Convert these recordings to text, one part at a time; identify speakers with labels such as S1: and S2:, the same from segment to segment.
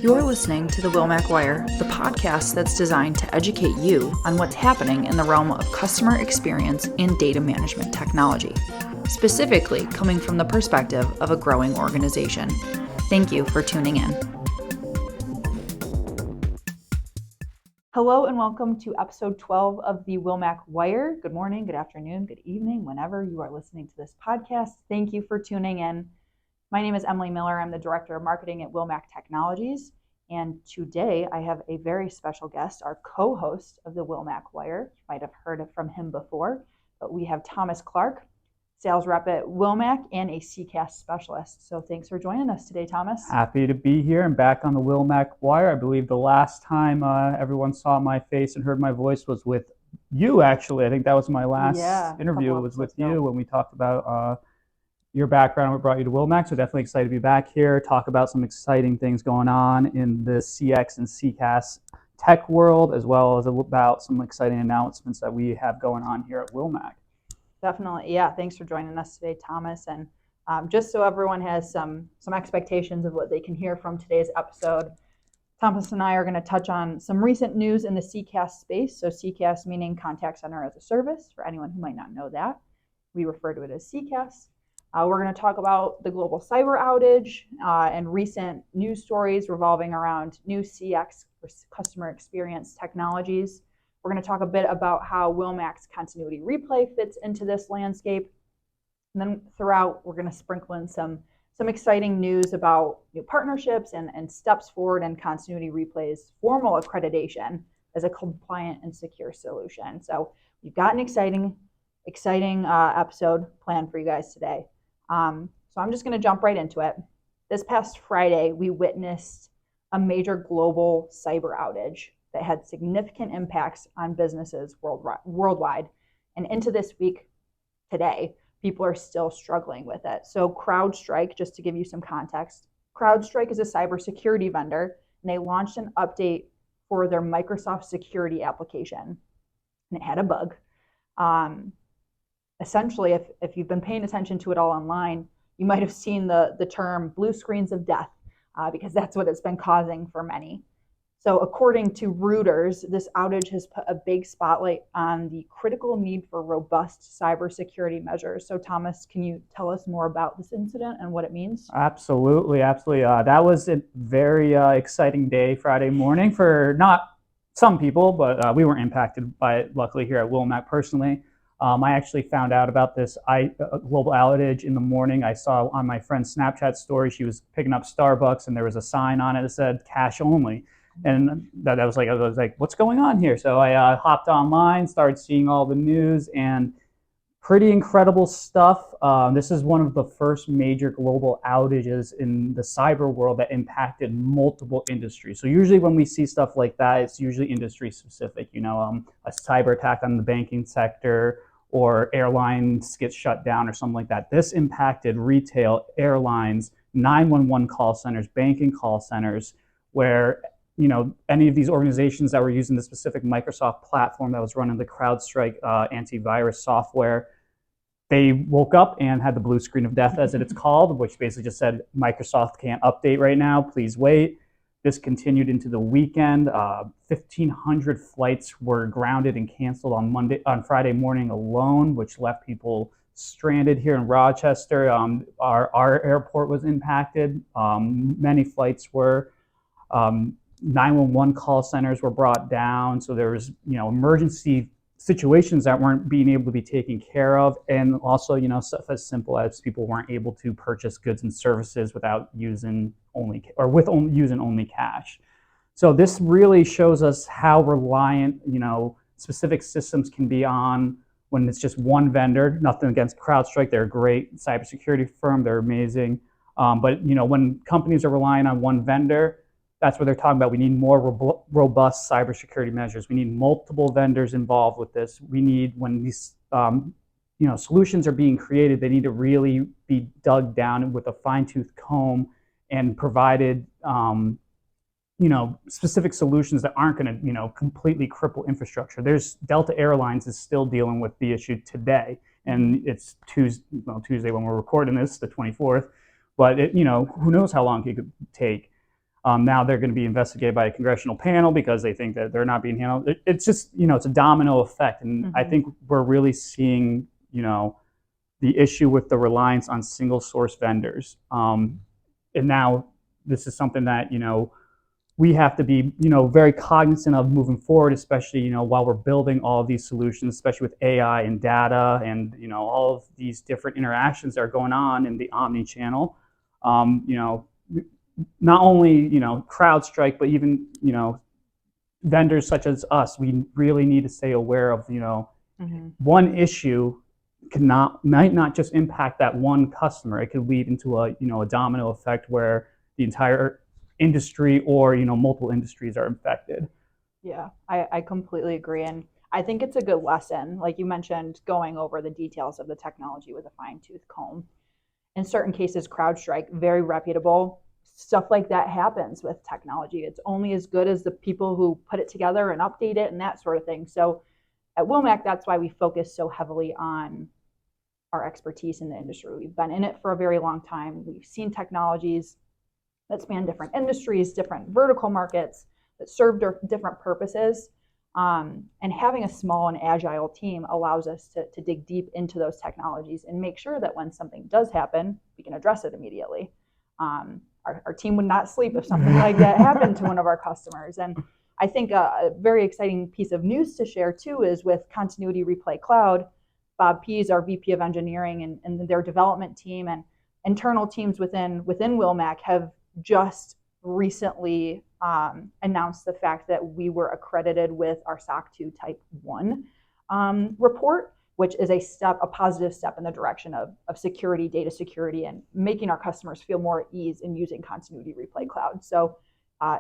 S1: You're listening to the Wilmac Wire, the podcast that's designed to educate you on what's happening in the realm of customer experience and data management technology, specifically coming from the perspective of a growing organization. Thank you for tuning in. Hello and welcome to episode 12 of the Wilmac Wire. Good morning, good afternoon, good evening, whenever you are listening to this podcast. Thank you for tuning in. My name is Emily Miller. I'm the Director of Marketing at Wilmac Technologies. And today I have a very special guest, our co-host of the Wilmac Wire. You might have heard from him before, but we have Thomas Clark, sales rep at Wilmac and a CCaaS specialist. So thanks for joining us today, Thomas.
S2: Happy to be here and back on the Wilmac Wire. I believe the last time everyone saw my face and heard my voice was with you, actually. I think that was my last interview. It was with you when we talked about your background, what brought you to Wilmac. So definitely excited to be back here, talk about some exciting things going on in the CX and CCaaS tech world, as well as about some exciting announcements that we have going on here at Wilmac.
S1: Definitely. Yeah. Thanks for joining us today, Thomas. And just so everyone has some expectations of what they can hear from today's episode, Thomas and I are going to touch on some recent news in the CCaaS space. So CCaaS meaning contact center as a service. For anyone who might not know that, we refer to it as CCaaS. We're going to talk about the global cyber outage and recent news stories revolving around new CX or customer experience technologies. We're going to talk a bit about how Wilmac's continuity replay fits into this landscape. And then throughout, we're going to sprinkle in some exciting news about new partnerships and steps forward in continuity replay's formal accreditation as a compliant and secure solution. So we've got an exciting episode planned for you guys today. So I'm just going to jump right into it. This past Friday, we witnessed a major global cyber outage that had significant impacts on businesses worldwide. And into this week today, people are still struggling with it. So CrowdStrike, just to give you some context, CrowdStrike is a cybersecurity vendor, and they launched an update for their Microsoft security application, and it had a bug. Essentially, if you've been paying attention to it all online, you might have seen the term blue screens of death because that's what it's been causing for many. So according to Reuters, this outage has put a big spotlight on the critical need for robust cybersecurity measures. So Thomas, can you tell us more about this incident and what it means?
S2: Absolutely. That was a very exciting day Friday morning for not some people, but we weren't impacted by it, luckily, here at Wilmac personally. I actually found out about this global outage in the morning. I saw on my friend's Snapchat story, she was picking up Starbucks and there was a sign on it that said cash only. And I was like, what's going on here? So I hopped online, started seeing all the news, and pretty incredible stuff. This is one of the first major global outages in the cyber world that impacted multiple industries. So usually when we see stuff like that, it's usually industry specific, a cyber attack on the banking sector, or airlines get shut down or something like that. This impacted retail, airlines, 911 call centers, banking call centers, where any of these organizations that were using the specific Microsoft platform that was running the CrowdStrike antivirus software, they woke up and had the blue screen of death, as it's called, which basically just said, Microsoft can't update right now, please wait. This continued into the weekend. 1,500 flights were grounded and canceled on Friday morning alone, which left people stranded here in Rochester. Our airport was impacted. Many flights were. 911 call centers were brought down. So there was, emergency situations that weren't being able to be taken care of. And also, stuff as simple as people weren't able to purchase goods and services without using only cash. So this really shows us how reliant, specific systems can be on when it's just one vendor. Nothing against CrowdStrike. They're a great cybersecurity firm. They're amazing. But, when companies are relying on one vendor, that's what they're talking about. We need more robust cybersecurity measures. We need multiple vendors involved with this. We need, when these solutions are being created, they need to really be dug down with a fine-tooth comb and provided specific solutions that aren't going to completely cripple infrastructure. Delta Airlines is still dealing with the issue today, and it's Tuesday when we're recording this, the 24th. But who knows how long it could take. Now they're going to be investigated by a congressional panel because they think that they're not being handled. It's just, it's a domino effect. And I think we're really seeing, the issue with the reliance on single source vendors. And now this is something that, we have to be, very cognizant of moving forward, especially, while we're building all of these solutions, especially with AI and data and, all of these different interactions that are going on in the omni-channel. Not only, CrowdStrike, but even, vendors such as us, we really need to stay aware of, one issue might not just impact that one customer. It could lead into a domino effect where the entire industry or multiple industries are infected.
S1: Yeah, I completely agree, and I think it's a good lesson, like you mentioned, going over the details of the technology with a fine-tooth comb. In certain cases, CrowdStrike, very reputable. Stuff like that happens with technology. It's only as good as the people who put it together and update it and that sort of thing. So at Wilmac, that's why we focus so heavily on our expertise in the industry. We've been in it for a very long time. We've seen technologies that span different industries, different vertical markets that serve different purposes. And having a small and agile team allows us to dig deep into those technologies and make sure that when something does happen, we can address it immediately. Our team would not sleep if something like that happened to one of our customers. And I think a very exciting piece of news to share too is with Continuity Replay Cloud. Bob Pease, our VP of Engineering, and their development team and internal teams within Wilmac have just recently announced the fact that we were accredited with our SOC 2 Type 1 report, which is a positive step in the direction of security, data security, and making our customers feel more at ease in using Continuity Replay Cloud. So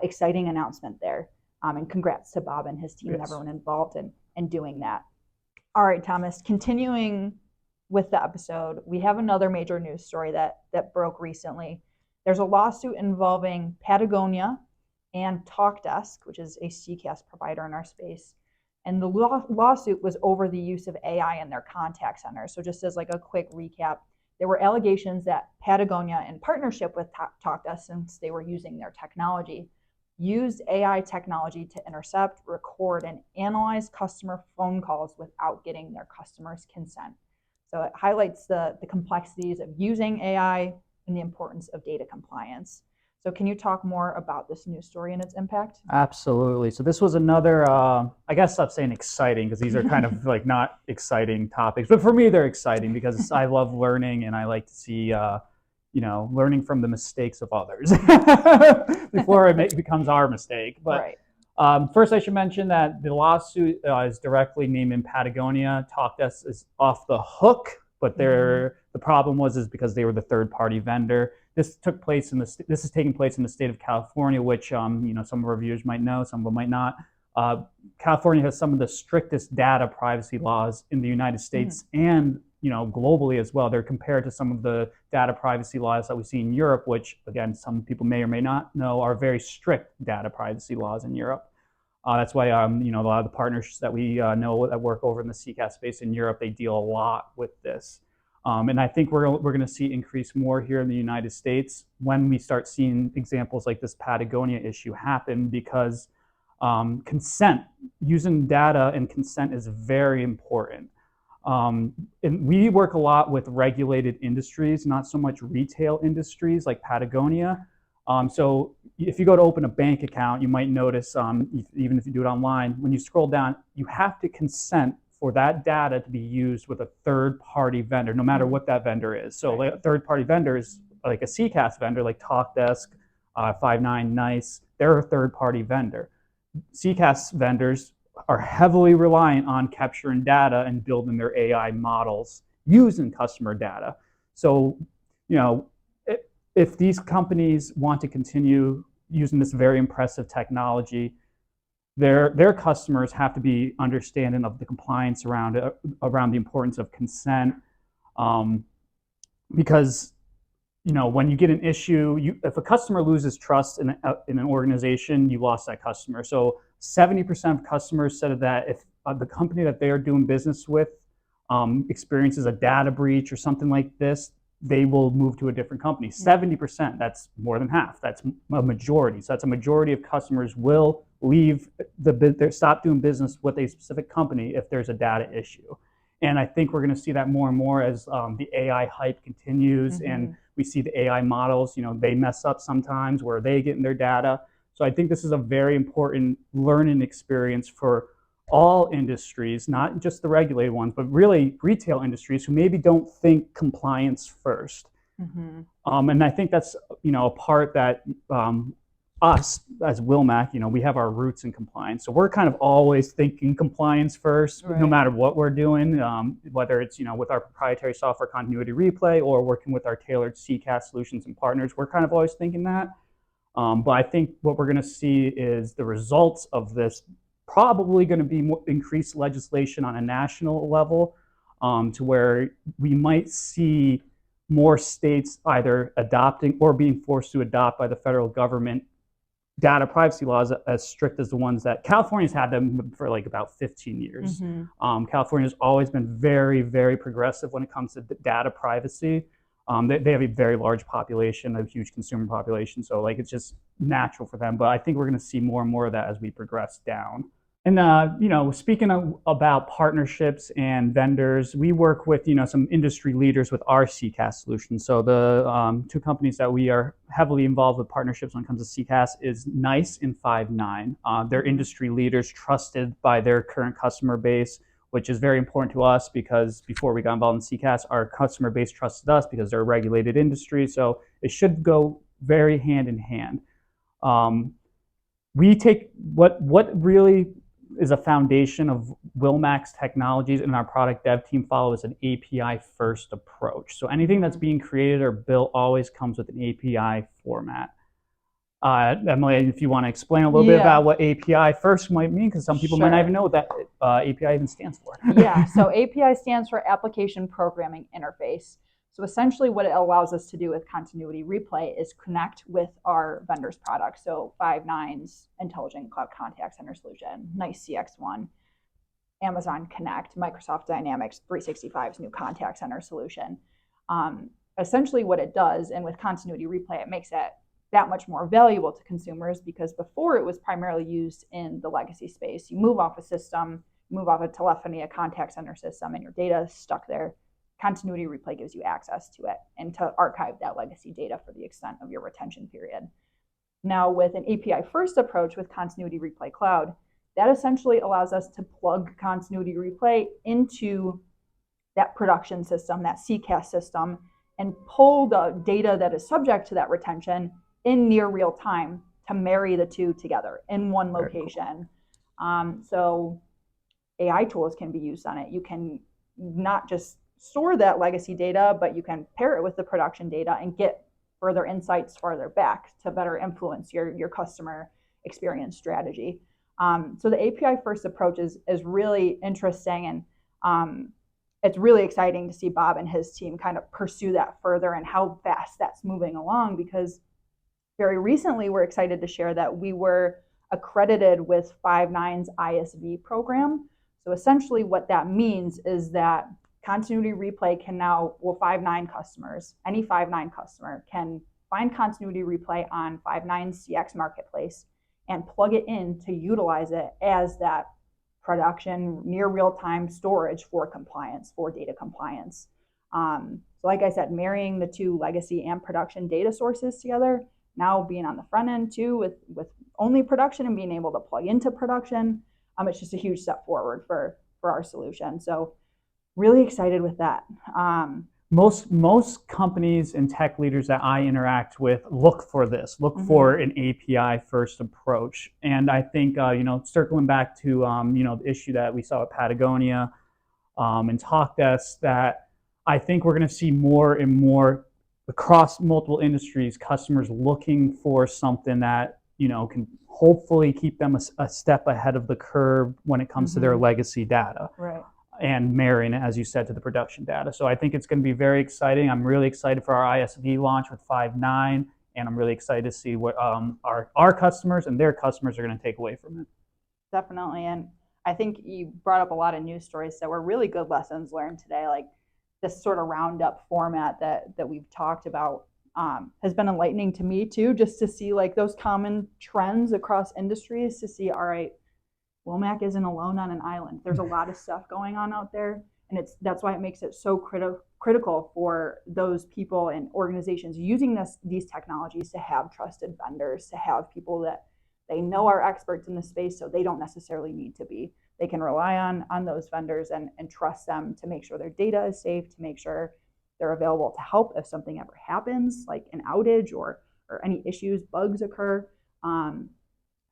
S1: exciting announcement there. And congrats to Bob and his team and everyone involved in doing that. All right, Thomas, continuing with the episode, we have another major news story that broke recently. There's a lawsuit involving Patagonia and TalkDesk, which is a CCaaS provider in our space. And the lawsuit was over the use of AI in their contact center. So just as like a quick recap, there were allegations that Patagonia, in partnership with TalkDesk, since they were using their technology, used AI technology to intercept, record, and analyze customer phone calls without getting their customers' consent. So it highlights the complexities of using AI and the importance of data compliance. So can you talk more about this news story and its impact?
S2: Absolutely. So this was another, I guess I'm saying exciting because these are kind of like not exciting topics, but for me they're exciting because I love learning and I like to see, learning from the mistakes of others before it becomes our mistake. But first I should mention that the lawsuit is directly named in Patagonia. TalkDesk is off the hook, but the problem was because they were the third-party vendor. This took place this is taking place in the state of California, which some of our viewers might know, some of them might not. California has some of the strictest data privacy laws in the United States and globally as well. They're compared to some of the data privacy laws that we see in Europe, which again some people may or may not know are very strict data privacy laws in Europe. That's why a lot of the partners that we know that work over in the CCaaS space in Europe, they deal a lot with this. And I think we're going to see increase more here in the United States when we start seeing examples like this Patagonia issue happen, because consent, using data and consent is very important. And we work a lot with regulated industries, not so much retail industries like Patagonia. So if you go to open a bank account, you might notice, even if you do it online, when you scroll down, you have to consent for that data to be used with a third-party vendor, no matter what that vendor is. So like a third-party vendor is like a CCaaS vendor, like TalkDesk, Five9, NICE. They're a third-party vendor. CCaaS vendors are heavily reliant on capturing data and building their AI models using customer data. So, if these companies want to continue using this very impressive technology, their customers have to be understanding of the compliance around the importance of consent, because when you get an issue, if a customer loses trust in an organization, you lost that customer. So 70% of customers said that if the company that they are doing business with experiences a data breach or something like this, they will move to a different company. 70%, that's more than half. That's a majority. So that's a majority of customers will leave stop doing business with a specific company if there's a data issue. And I think we're going to see that more and more as the AI hype continues, and we see the AI models, they mess up sometimes where they get in their data. So I think this is a very important learning experience for all industries, not just the regulated ones, but really retail industries who maybe don't think compliance first. And I think that's a part that us as Wilmac, we have our roots in compliance. So we're kind of always thinking compliance first, no matter what we're doing, whether it's with our proprietary software Continuity Replay or working with our tailored CCaaS solutions and partners. We're kind of always thinking that. But I think what we're going to see is the results of this probably going to be increased legislation on a national level, to where we might see more states either adopting or being forced to adopt by the federal government data privacy laws as strict as the ones that California's had them for like about 15 years. California's always been very, very progressive when it comes to data privacy. They have a very large population, a huge consumer population, so like it's just natural for them. But I think we're going to see more and more of that as we progress down. And speaking about partnerships and vendors, we work with some industry leaders with our CCaaS solution. So the two companies that we are heavily involved with partnerships when it comes to CCaaS is NICE and Five9. They're industry leaders, trusted by their current customer base, which is very important to us because before we got involved in CCaaS, our customer base trusted us because they're a regulated industry. So it should go very hand in hand. We take what really is a foundation of Wilmac Technologies and our product dev team follows an API first approach. So anything that's being created or built always comes with an API format. Emily, if you want to explain a little bit about what API first might mean, because some people might not even know what that API even stands for.
S1: So API stands for Application Programming Interface. So essentially what it allows us to do with Continuity Replay is connect with our vendors' products. So Five9's Intelligent Cloud Contact Center solution, NICE CX1, Amazon Connect, Microsoft Dynamics 365's new contact center solution. Essentially what it does, and with Continuity Replay, it makes it that much more valuable to consumers because before it was primarily used in the legacy space. You move off a system, move off a telephony, a contact center system, and your data is stuck there. Continuity Replay gives you access to it and to archive that legacy data for the extent of your retention period. Now, with an API first approach with Continuity Replay Cloud, that essentially allows us to plug Continuity Replay into that production system, that CCaaS system, and pull the data that is subject to that retention in near real time to marry the two together in one location. So AI tools can be used on it. You can not just store that legacy data, but you can pair it with the production data and get further insights farther back to better influence your customer experience strategy. So the API first approach is really interesting, and it's really exciting to see Bob and his team kind of pursue that further and how fast that's moving along, because very recently we're excited to share that we were accredited with Five9's ISV program. So essentially what that means is that Continuity Replay can now, Five9 customers, any Five9 customer can find Continuity Replay on Five9's CX marketplace and plug it in to utilize it as that production near real-time storage for compliance, for data compliance. So like I said, marrying the two legacy and production data sources together, now being on the front end too with only production and being able to plug into production, it's just a huge step forward for our solution. So really excited with that.
S2: Most companies and tech leaders that I interact with look for this, for an API first approach. And I think, circling back to, the issue that we saw at Patagonia and Talkdesk, that I think we're going to see more and more across multiple industries, customers looking for something that, can hopefully keep them a step ahead of the curve when it comes to their legacy data.
S1: Right.
S2: And marrying it, as you said, to the production data. So I think it's going to be very exciting. I'm really excited for our ISV launch with Five9, and I'm really excited to see what our customers and their customers are going to take away from it.
S1: Definitely, and I think you brought up a lot of news stories that were really good lessons learned today. Like this sort of roundup format that we've talked about has been enlightening to me too, just to see like those common trends across industries, to see, all right, Wilmac isn't alone on an island. There's a lot of stuff going on out there, and that's why it makes it so critical for those people and organizations using these technologies to have trusted vendors, to have people that they know are experts in the space, so they don't necessarily need to be. They can rely on those vendors and trust them to make sure their data is safe, to make sure they're available to help if something ever happens, like an outage or any issues, bugs occur.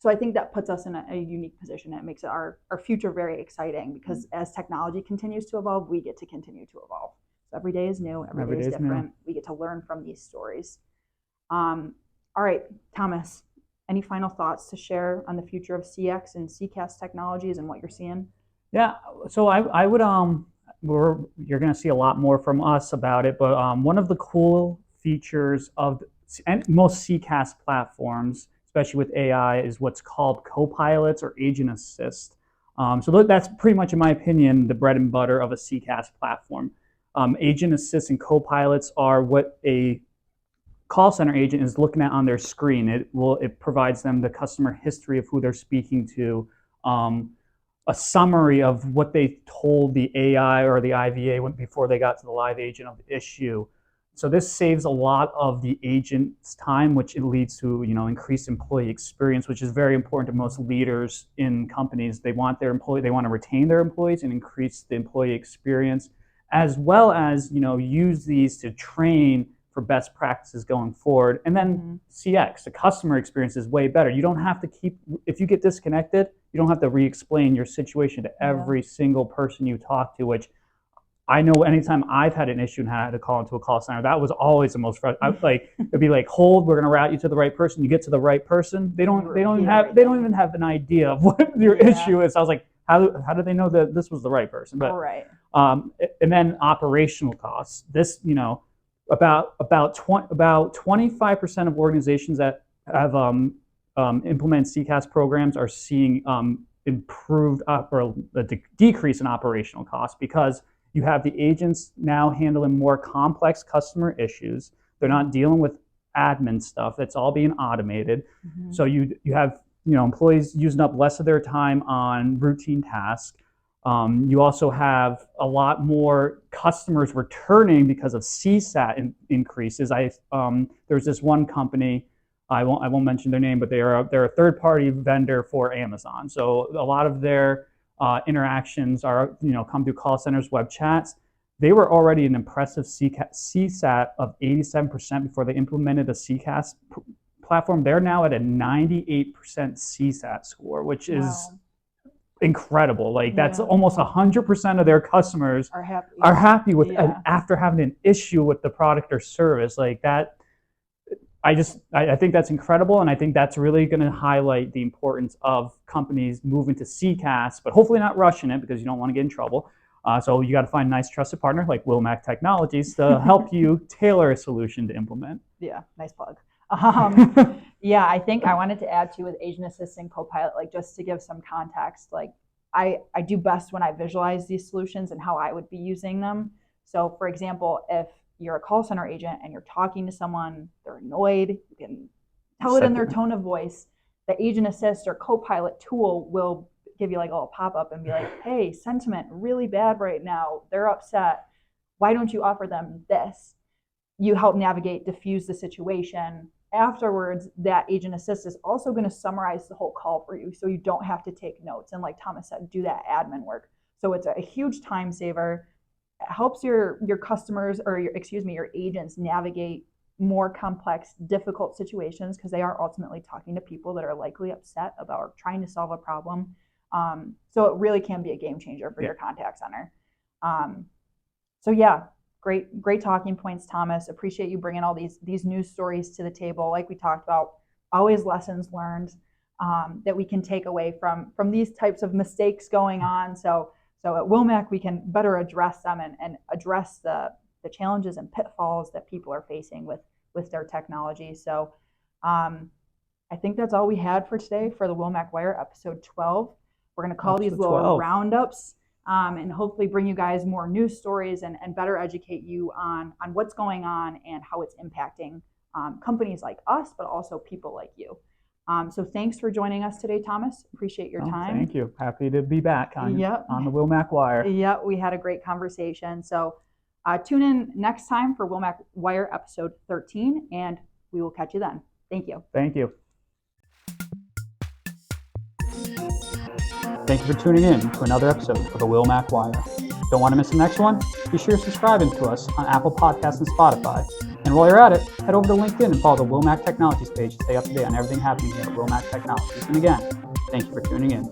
S1: So I think that puts us in a unique position. It makes our future very exciting, because as technology continues to evolve, we get to continue to evolve. So every day is new, every day is different. New. We get to learn from these stories. All right, Thomas, any final thoughts to share on the future of CX and CCaaS technologies and what you're seeing?
S2: Yeah, so I would you're going to see a lot more from us about it, but one of the cool features of most CCaaS platforms, especially with AI, is what's called co-pilots or agent assist. So that's pretty much, in my opinion, the bread and butter of a CCaaS platform. Agent assist and co-pilots are what a call center agent is looking at on their screen. It provides them the customer history of who they're speaking to, a summary of what they told the AI or the IVA before they got to the live agent of the issue. So this saves a lot of the agent's time, which it leads to increased employee experience, which is very important to most leaders in companies. They want to retain their employees and increase the employee experience, as well as use these to train for best practices going forward. And then CX, the customer experience, is way better. You don't have to if you get disconnected, you don't have to re-explain your situation to every single person you talk to, which I know anytime I've had an issue and had to call into a call center, that was always the most frustrating. It'd be like, hold, we're gonna route you to the right person. You get to the right person, they don't even have an idea of what your issue is. I was like, how do they know that this was the right person? But and then operational costs. This, about 25% of organizations that have implemented CCaaS programs are seeing improved or a decrease in operational costs, because you have the agents now handling more complex customer issues. They're not dealing with admin stuff. That's all being automated. So you have employees using up less of their time on routine tasks. You also have a lot more customers returning because of CSAT increases. There's this one company, I won't mention their name, but they're a third-party vendor for Amazon. So a lot of their interactions are come through call centers, web chats. They were already an impressive CSAT of 87% before they implemented a CCaaS platform. They're now at a 98% CSAT score, which is incredible. Like that's almost 100% of their customers are happy with after having an issue with the product or service. Like that, I think that's incredible, and I think that's really going to highlight the importance of companies moving to CCaaS, but hopefully not rushing it, because you don't want to get in trouble. So you got to find a nice trusted partner like Wilmac Technologies to help you tailor a solution to implement.
S1: Yeah, nice plug. Yeah, I think I wanted to add too with Agent Assist and Copilot, like just to give some context, like I do best when I visualize these solutions and how I would be using them. So for example, if you're a call center agent and you're talking to someone, they're annoyed, you can tell it in their tone of voice. The Agent Assist or Copilot tool will give you like a little pop-up and be like, hey, sentiment really bad right now, they're upset, why don't you offer them this? You help navigate, diffuse the situation. Afterwards, that Agent Assist is also going to summarize the whole call for you, so you don't have to take notes and, like Thomas said, do that admin work. So it's a huge time saver. It helps your customers, or your agents navigate more complex, difficult situations, because they are ultimately talking to people that are likely upset about trying to solve a problem. So it really can be a game changer for your contact center. So yeah, great talking points, Thomas. Appreciate you bringing all these news stories to the table. Like we talked about, always lessons learned that we can take away from these types of mistakes going on. So at Wilmac, we can better address them and address the challenges and pitfalls that people are facing with their technology. So I think that's all we had for today for the Wilmac Wire episode 12. We're going to call these little roundups and hopefully bring you guys more news stories and better educate you on what's going on and how it's impacting companies like us, but also people like you. So thanks for joining us today, Thomas. Appreciate your time.
S2: Thank you. Happy to be back on the Wilmac Wire.
S1: Yeah, we had a great conversation. So tune in next time for Wilmac Wire episode 13, and we will catch you then. Thank you.
S2: Thank you. Thank you for tuning in to another episode of the Wilmac Wire. Don't want to miss the next one? Be sure to subscribe to us on Apple Podcasts and Spotify. And while you're at it, head over to LinkedIn and follow the Wilmac Technologies page to stay up to date on everything happening here at Wilmac Technologies. And again, thank you for tuning in.